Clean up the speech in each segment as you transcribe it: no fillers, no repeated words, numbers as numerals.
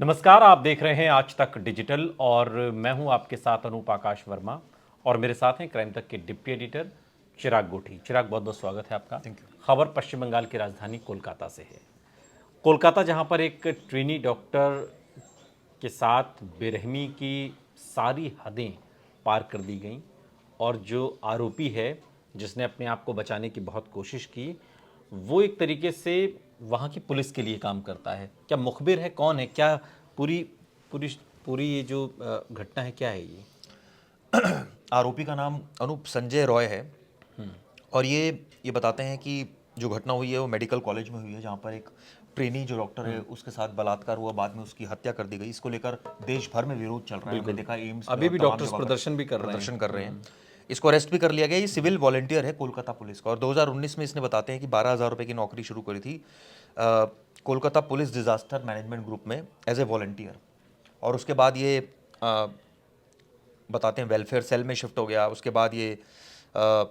नमस्कार, आप देख रहे हैं आज तक डिजिटल और मैं हूं आपके साथ अनूप आकाश वर्मा और मेरे साथ हैं क्राइम तक के डिप्टी एडिटर चिराग गोठी। चिराग, बहुत बहुत स्वागत है आपका। Thank you. खबर पश्चिम बंगाल की राजधानी कोलकाता से है। कोलकाता, जहां पर एक ट्रेनी डॉक्टर के साथ बेरहमी की सारी हदें पार कर दी गईं और जो आरोपी है जिसने अपने आप को बचाने की बहुत कोशिश की, वो एक तरीके से वहाँ की पुलिस के लिए काम करता है। क्या मुखबिर है, कौन है, क्या पूरी पूरी पूरी ये जो घटना है, क्या है ये? आरोपी का नाम अनूप संजय रॉय है और ये बताते हैं कि जो घटना हुई है वो मेडिकल कॉलेज में हुई है, जहाँ पर एक ट्रेनी जो डॉक्टर है उसके साथ बलात्कार हुआ, बाद में उसकी हत्या कर दी गई। इसको लेकर देश भर में विरोध चल रहा है। हमने देखा एम्स में अभी और भी तमाम डॉक्टर्स जगहों पर प्रदर्शन भी कर रहे हैं। प्रदर्शन कर रहे हैं। इसको अरेस्ट भी कर लिया गया। ये सिविल वॉलंटियर है कोलकाता पुलिस का और 2019 में इसने बताते हैं कि 12,000 रुपये की नौकरी शुरू करी थी Kolkata police disaster management group में एज ए वॉलंटियर। और उसके बाद ये बताते हैं वेलफेयर सेल में शिफ्ट हो गया। उसके बाद अ,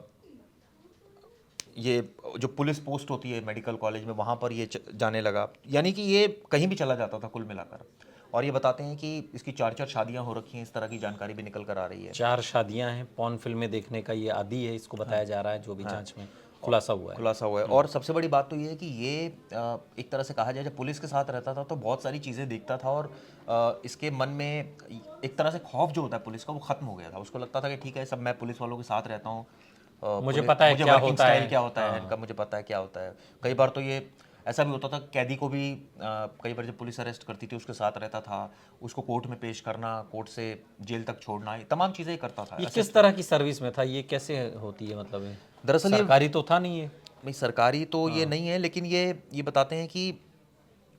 ये जो पुलिस पोस्ट होती है मेडिकल कॉलेज में, वहाँ पर ये जाने लगा। यानी कि ये कहीं भी चला जाता था कुल मिलाकर। और ये बताते हैं कि इसकी 4 शादियां हो रखी हैं, इस तरह की जानकारी भी निकल कर आ रही है। 4 शादियां हैं, पॉर्न फिल्में देखने का ये आदी है, इसको बताया जा रहा है, जो भी जांच में खुलासा हुआ है। खुलासा हुआ है। और सबसे बड़ी बात तो ये है कि ये एक तरह से कहा जाए, जब पुलिस के साथ रहता था तो बहुत सारी चीज़ें देखता था और इसके मन में एक तरह से खौफ जो होता है पुलिस का, वो खत्म हो गया था। उसको लगता था कि ठीक है, सब मैं पुलिस वालों के साथ रहता हूँ, मुझे पता है मुझे क्या वर्किंग होता स्टाइल है। क्या होता है हाँ। इनका, मुझे पता है क्या होता है। कई बार तो ये ऐसा भी होता था, कैदी को भी कई बार जब पुलिस अरेस्ट करती थी उसके साथ रहता था, उसको कोर्ट में पेश करना, कोर्ट से जेल तक छोड़ना, ये तमाम चीज़ें करता था। ये किस तरह की सर्विस में था, ये कैसे होती है, मतलब ये दरअसल ये सरकारी तो था नहीं ये? भाई सरकारी तो ये नहीं है, लेकिन ये बताते हैं कि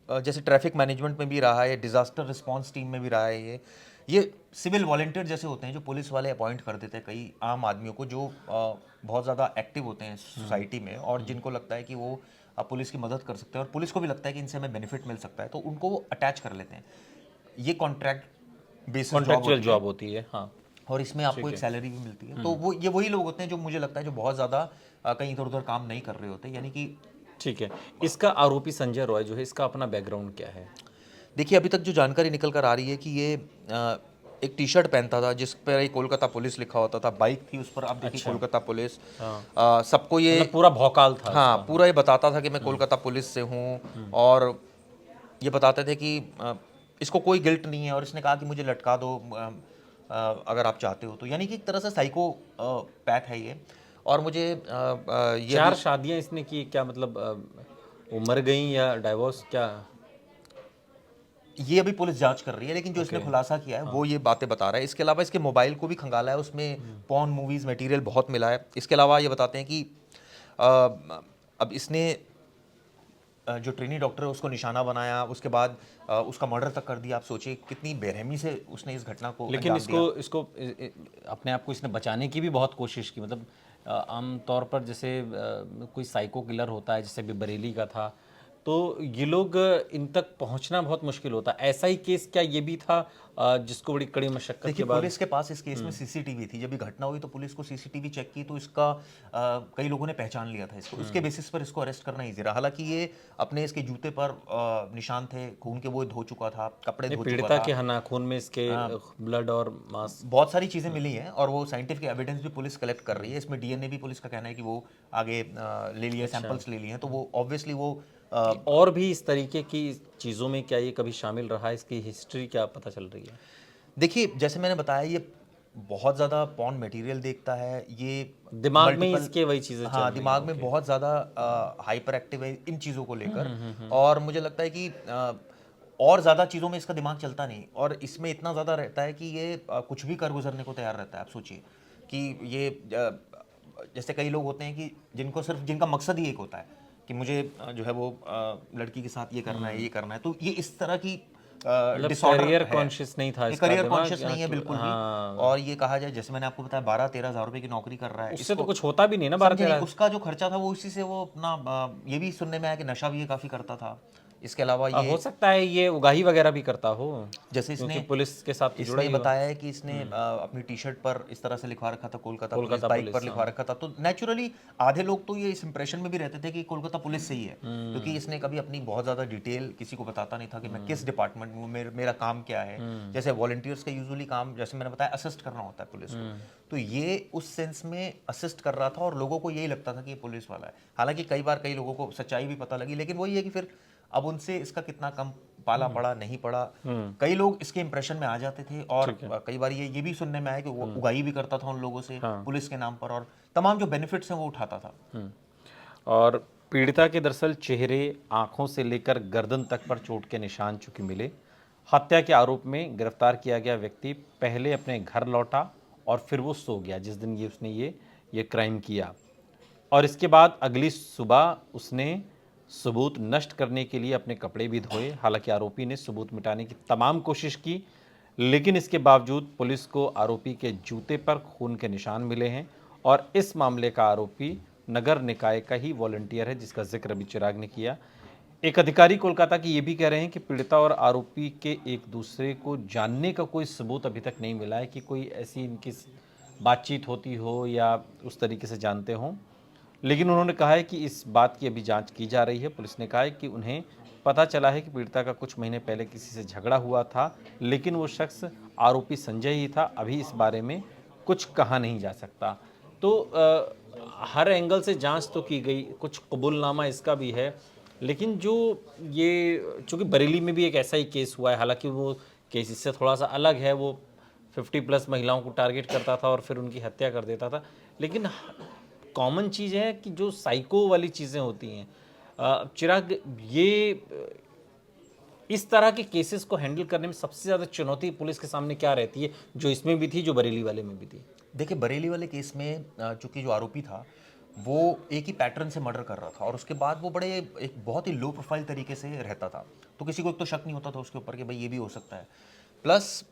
जैसे ट्रैफिक मैनेजमेंट में भी रहा है, डिजास्टर रिस्पांस टीम में भी रहा है। ये सिविल वॉलंटियर जैसे होते हैं जो पुलिस वाले अपॉइंट कर देते हैं कई आम आदमियों को, जो बहुत ज़्यादा एक्टिव होते हैं सोसाइटी में और जिनको लगता है कि वो पुलिस की मदद कर सकते हैं और पुलिस को भी लगता है कि इनसे हमें बेनिफिट मिल सकता है, तो उनको वो अटैच कर लेते हैं। ये कॉन्ट्रैक्ट बेसिस जॉब कॉन्ट्रेक्चुअल होती है जॉब होती है, हाँ। और इसमें आपको एक सैलरी भी मिलती है। तो वो ये वही लोग होते हैं जो मुझे लगता है जो बहुत ज़्यादा कहीं इधर उधर काम नहीं कर रहे होते, यानी कि ठीक है। इसका आरोपी संजय रॉय जो है, इसका अपना बैकग्राउंड क्या है? देखिए, अभी तक जो जानकारी निकल कर आ रही है कि ये एक टी शर्ट पहनता था जिस पर ये कोलकाता पुलिस लिखा होता था, बाइक थी उस पर, आप देखिए कोलकाता पुलिस। सबको ये मतलब पूरा भौकाल था हाँ इसका। पूरा ये बताता था कि मैं कोलकाता पुलिस से हूँ और ये बताते थे कि इसको कोई गिल्ट नहीं है और इसने कहा कि मुझे लटका दो अगर आप चाहते हो तो। यानी कि एक तरह से साइको पैथ है ये। और मुझे ये 4 शादियां इसने की, क्या मतलब वो मर गई या डाइवोर्स, क्या? ये अभी पुलिस जांच कर रही है, लेकिन जो इसने खुलासा किया है वो ये बातें बता रहा है। इसके अलावा इसके मोबाइल को भी खंगाला है, उसमें पॉर्न मूवीज मटेरियल बहुत मिला है। इसके अलावा ये बताते हैं कि अब इसने जो ट्रेनी डॉक्टर है उसको निशाना बनाया, उसके बाद उसका मर्डर तक कर दिया। आप सोचिए कितनी बेरहमी से उसने इस घटना को लेकिन अंजाम दिया। इसको अपने आप को इसने बचाने की भी बहुत कोशिश की। मतलब आम तौर पर जैसे कोई साइको किलर होता है, जैसे अभी बरेली का था, तो ये लोग इन तक पहुंचना बहुत मुश्किल होता है। ऐसा ही केस क्या ये भी था जिसको बड़ी कड़ी मशक्कत के देखिए, बाद? पुलिस के पास इस केस में सीसीटीवी थी। जब ये घटना हुई तो पुलिस को सीसीटीवी चेक की तो इसका कई लोगों ने पहचान लिया था इसको। उसके बेसिस पर इसको अरेस्ट करना ईजी रहा। हालांकि ये अपने इसके जूते पर निशान थे खून के, वो धो चुका था, कपड़े धो चुका पीड़िता था। के नाखून में इसके ब्लड और मांस। बहुत सारी चीज़ें मिली हैं और वो साइंटिफिक एविडेंस भी पुलिस कलेक्ट कर रही है। इसमें डीएनए भी पुलिस का कहना है कि वो आगे ले लिए, सैंपल्स ले लिए हैं। तो वो ऑब्वियसली वो और भी इस तरीके की चीज़ों में क्या ये कभी शामिल रहा है? इसकी हिस्ट्री क्या पता चल रही है? देखिए, जैसे मैंने बताया, ये बहुत ज़्यादा पॉर्न मटेरियल देखता है। ये दिमाग में मल्टीपल इसके वही चीज़ें चल हाँ, रही दिमाग हैं। में ओके। बहुत ज़्यादा हाइपर एक्टिव है इन चीज़ों को लेकर। और मुझे लगता है कि और ज़्यादा चीज़ों में इसका दिमाग चलता नहीं और इसमें इतना ज़्यादा रहता है कि ये कुछ भी कर गुजरने को तैयार रहता है। आप सोचिए कि ये जैसे कई लोग होते हैं कि जिनका मकसद ही एक होता है कि मुझे जो है वो लड़की के साथ ये करना है, ये करना है। तो ये इस तरह की मतलब डिसऑर्डर करियर है। कॉन्शियस नहीं था इसका करियर दिमाग, कॉन्शियस या नहीं है कि बिल्कुल भी। हाँ, और ये कहा जाए, जैसे मैंने आपको बताया, 12-13 हज़ार रुपए की नौकरी कर रहा है। उससे तो कुछ होता भी नहीं ना। 12 समझे नहीं, 13 उसका जो खर्चा था वो इसी से वो अपना ये भी सुनने में आया कि नशा भी ये काफ़ी करता था। इसके अलावा ये हो सकता है ये उगाही वगैरह भी करता हो, जैसे क्योंकि इसने पुलिस के साथ तो जुड़ा इसने ही हुआ। बताया है कि इसने अपनी टी शर्ट पर इस तरह से लिखवा रखा था Kolkata police, Kolkata bike police, पर लिखवा रखा था। तो नेचुरली आधे लोग तो ये इस इंप्रेशन में भी रहते थे कि कोलकाता पुलिस से ही है, क्योंकि इसने कभी अपनी बहुत ज़्यादा डिटेल किसी को बताता नहीं था कि मैं किस डिपार्टमेंट में हूँ, मेरा काम क्या है। जैसे वॉलंटियर्स का यूजुअली काम, जैसे मैंने बताया, असिस्ट करना होता है पुलिस को, तो ये उस सेंस में असिस्ट कर रहा था और लोगों को यही लगता था कि ये पुलिस वाला है। हालांकि कई बार कई लोगों को सच्चाई भी पता लगी, लेकिन वही है कि फिर अब उनसे इसका कितना कम पाला पड़ा नहीं पड़ा, कई लोग इसके इंप्रेशन में आ जाते थे। और कई बार ये भी सुनने में आया कि वो उगाही भी करता था उन लोगों से पुलिस के नाम पर, और तमाम जो बेनिफिट्स हैं वो उठाता था। और पीड़िता के दरअसल चेहरे, आंखों से लेकर गर्दन तक पर चोट के निशान चूंकि मिले। हत्या के आरोप में गिरफ्तार किया गया व्यक्ति पहले अपने घर लौटा और फिर वो सो गया जिस दिन उसने ये क्राइम किया, और इसके बाद अगली सुबह उसने सबूत नष्ट करने के लिए अपने कपड़े भी धोए। हालांकि आरोपी ने सबूत मिटाने की तमाम कोशिश की, लेकिन इसके बावजूद पुलिस को आरोपी के जूते पर खून के निशान मिले हैं, और इस मामले का आरोपी नगर निकाय का ही वॉलंटियर है, जिसका जिक्र अभी चिराग ने किया। एक अधिकारी कोलकाता की ये भी कह रहे हैं कि पीड़िता और आरोपी के एक दूसरे को जानने का कोई सबूत अभी तक नहीं मिला है कि कोई ऐसी इनकी बातचीत होती हो या उस तरीके से जानते हों। लेकिन उन्होंने कहा है कि इस बात की अभी जांच की जा रही है। पुलिस ने कहा है कि उन्हें पता चला है कि पीड़िता का कुछ महीने पहले किसी से झगड़ा हुआ था, लेकिन वो शख्स आरोपी संजय ही था। अभी इस बारे में कुछ कहा नहीं जा सकता। तो हर एंगल से जांच तो की गई, कुछ कबूलनामा इसका भी है, लेकिन जो ये चूँकि बरेली में भी एक ऐसा ही केस हुआ है, हालांकि वो केस इससे थोड़ा सा अलग है, वो 50+ महिलाओं को टारगेट करता था और फिर उनकी हत्या कर देता था, लेकिन कॉमन चीज़ है कि जो साइको वाली चीज़ें होती हैं। चिराग, ये इस तरह के केसेस को हैंडल करने में सबसे ज़्यादा चुनौती पुलिस के सामने क्या रहती है, जो इसमें भी थी, जो बरेली वाले में भी थी? देखिए, बरेली वाले केस में चूंकि जो आरोपी था वो एक ही पैटर्न से मर्डर कर रहा था, और उसके बाद वो बड़े एक बहुत ही लो प्रोफाइल तरीके से रहता था, तो किसी को एक तो शक नहीं होता था उसके ऊपर कि भाई ये भी हो सकता है। प्लस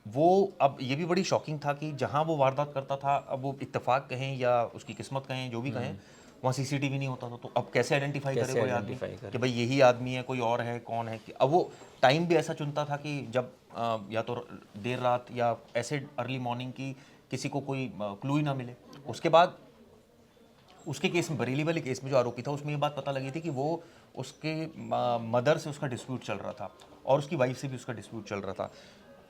वो, अब ये भी बड़ी शॉकिंग था कि जहाँ वो वारदात करता था, अब वो इत्तेफाक कहें या उसकी किस्मत कहें, जो भी कहें, वहाँ सीसीटीवी नहीं होता था। तो अब कैसे आइडेंटिफाई करे कोई आदमी कि भाई यही आदमी है, कोई और है, कौन है। अब वो टाइम भी ऐसा चुनता था कि जब या तो देर रात या ऐसे अर्ली मॉर्निंग की किसी को कोई क्लू ही ना मिले। उसके बाद उसके केस में, बरेली वाले केस में जो आरोपी था, उसमें ये बात पता लगी थी कि वो उसके मदर से उसका डिस्प्यूट चल रहा था और उसकी वाइफ से भी उसका डिस्प्यूट चल रहा था।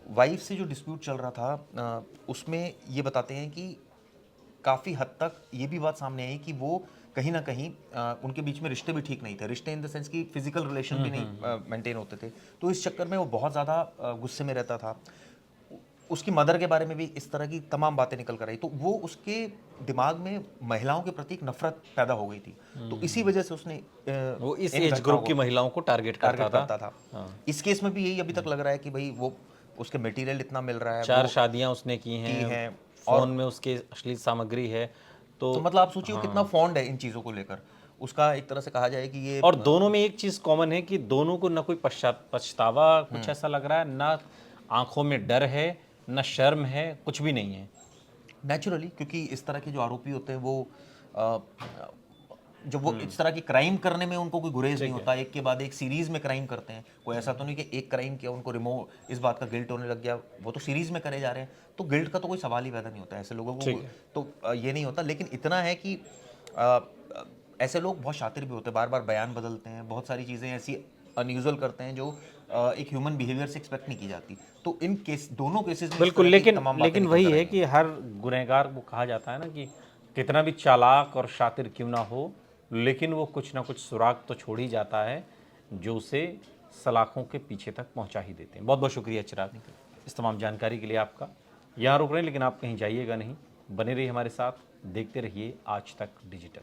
वाइफ से जो डिस्प्यूट चल रहा था उसमें ये बताते हैं कि काफ़ी हद तक ये भी बात सामने आई कि वो कहीं ना कहीं उनके बीच में रिश्ते भी ठीक नहीं थे। रिश्ते इन द सेंस कि फिजिकल रिलेशन भी नहीं मेंटेन होते थे। तो इस चक्कर में वो बहुत ज़्यादा गुस्से में रहता था। उसकी मदर के बारे में भी इस तरह की तमाम बातें निकल कर आई, तो वो उसके दिमाग में महिलाओं के प्रति एक नफरत पैदा हो गई थी। तो इसी वजह से उसने वो इस एज ग्रुप की महिलाओं को टारगेट करता था। इस केस में भी यही अभी तक लग रहा है कि भाई वो उसके मटेरियल इतना मिल रहा है, 4 शादियां उसने की हैं, फोन में उसके अश्लील सामग्री है। तो मतलब आप सोचिए कितना फॉन्ड है इन चीज़ों को लेकर। उसका एक तरह से कहा जाए कि ये, और दोनों में एक चीज़ कॉमन है कि दोनों को ना कोई पछतावा कुछ ऐसा लग रहा है, ना आंखों में डर है, ना शर्म है, कुछ भी नहीं है नेचुरली। क्योंकि इस तरह के जो आरोपी होते हैं वो जब वो इस तरह की क्राइम करने में उनको कोई गुरेज नहीं होता, एक के बाद एक सीरीज में क्राइम करते हैं। कोई ऐसा तो नहीं कि एक क्राइम किया उनको इस बात का गिल्ट होने लग गया, वो तो सीरीज में करे जा रहे हैं, तो गिल्ट का तो कोई सवाल ही पैदा नहीं होता ऐसे लोगों को। तो ये नहीं होता। लेकिन इतना है कि ऐसे लोग बहुत शातिर भी होते हैं, बार बार बयान बदलते हैं, बहुत सारी चीज़ें ऐसी अनयूजुअल करते हैं जो एक ह्यूमन बिहेवियर से एक्सपेक्ट नहीं की जाती। तो इन केस, दोनों केसेस में बिल्कुल। लेकिन वही है कि हर गुनहगार को कहा जाता है ना कि कितना भी चालाक और शातिर क्यों ना हो, लेकिन वो कुछ ना कुछ सुराग तो छोड़ ही जाता है जो उसे सलाखों के पीछे तक पहुंचा ही देते हैं। बहुत बहुत शुक्रिया चिराग, इस तमाम जानकारी के लिए आपका। यहाँ रुक रहे हैं, लेकिन आप कहीं जाइएगा नहीं, बने रहिए हमारे साथ, देखते रहिए आज तक डिजिटल।